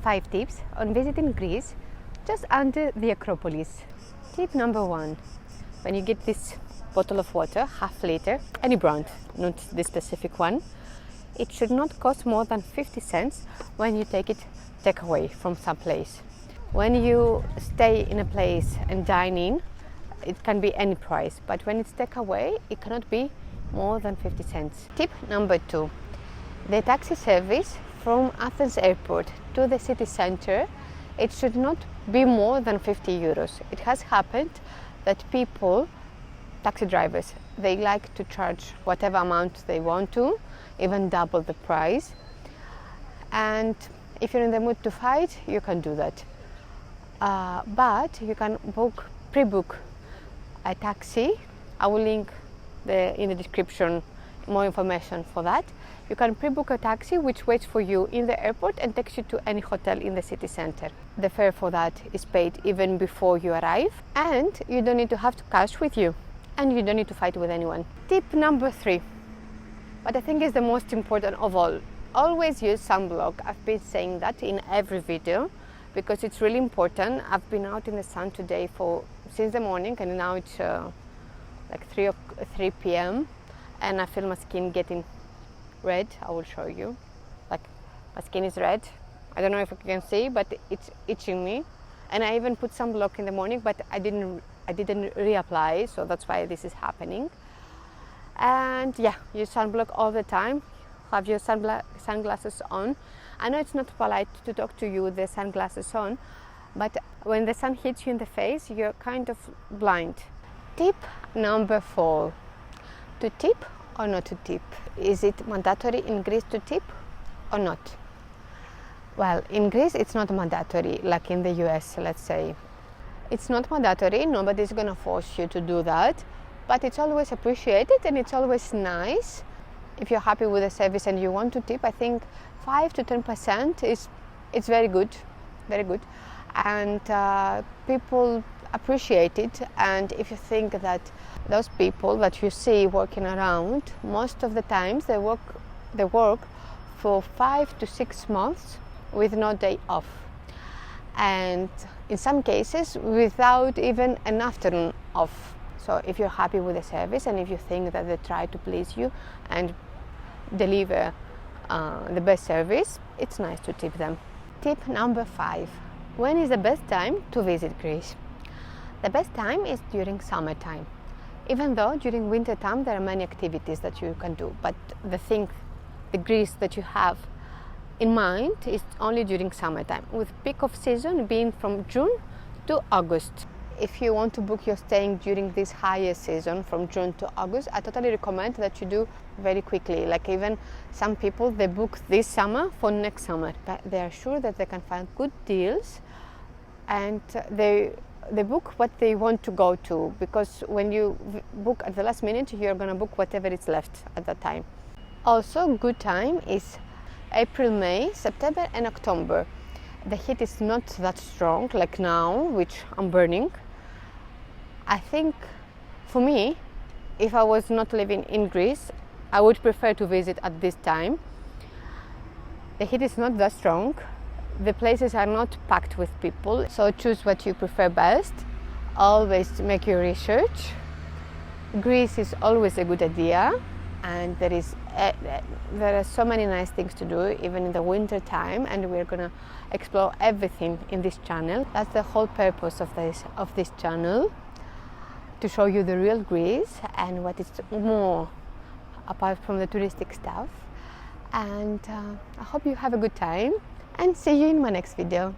5 tips on visiting Greece just under the Acropolis. Tip number 1. When you get this bottle of water, half liter, any brand, not this specific one, it should not cost more than 50 cents when you take away from some place. When you stay in a place and dine in, it can be any price, but when it's takeaway, it cannot be more than 50 cents. Tip number 2. The taxi service from Athens airport to the city center, it should not be more than 50 euros. It has happened that people, taxi drivers, they like to charge whatever amount they want to, even double the price. And if you're in the mood to fight, you can do that. But you can pre-book a taxi. I will link in the description more information for that. You can pre-book a taxi which waits for you in the airport and takes you to any hotel in the city center. The fare for that is paid even before you arrive, and you don't need to have cash with you, and you don't need to fight with anyone. Tip number 3, but I think is the most important of all. Always use sunblock. I've been saying that in every video because it's really important. I've been out in the sun today since the morning, and now it's like 3 p.m. and I feel my skin getting red. I will show you. Like, my skin is red. I don't know if you can see, but it's itching me. And I even put sunblock in the morning, but I didn't reapply, so that's why this is happening. And yeah, use sunblock all the time. Have your sunglasses on. I know it's not polite to talk to you with the sunglasses on, but when the sun hits you in the face, you're kind of blind. Tip number 4. To tip or not to tip? Is it mandatory in Greece to tip or not? Well, in Greece it's not mandatory like in the US, let's say. It's not mandatory, nobody's gonna force you to do that, but it's always appreciated and it's always nice. If you're happy with the service and you want to tip, I think 5 to 10% it's very good, very good. And people appreciate it. And if you think that those people that you see working around, most of the times they work for 5 to 6 months with no day off, and in some cases without even an afternoon off. So if you're happy with the service and if you think that they try to please you and deliver the best service, it's nice to tip them. Tip number 5. When is the best time to visit Greece? The best time is during summertime. Even though during winter time there are many activities that you can do, but the Greece that you have in mind is only during summertime, with peak of season being from June to August. If you want to book your staying during this higher season from June to August, I totally recommend that you do very quickly. Like, even some people, they book this summer for next summer, but they are sure that they can find good deals, and they book what they want to go to, because when you book at the last minute, you're going to book whatever is left at that time. Also, good time is April, May, September and October. The heat is not that strong like now, which I'm burning. I think for me, if I was not living in Greece, I would prefer to visit at this time. The heat is not that strong. The places are not packed with people, so choose what you prefer best. Always make your research. Greece is always a good idea, and there are so many nice things to do even in the winter time, and we're gonna explore everything in this channel. That's the whole purpose of this channel, to show you the real Greece and what is more apart from the touristic stuff. And I hope you have a good time, and see you in my next video.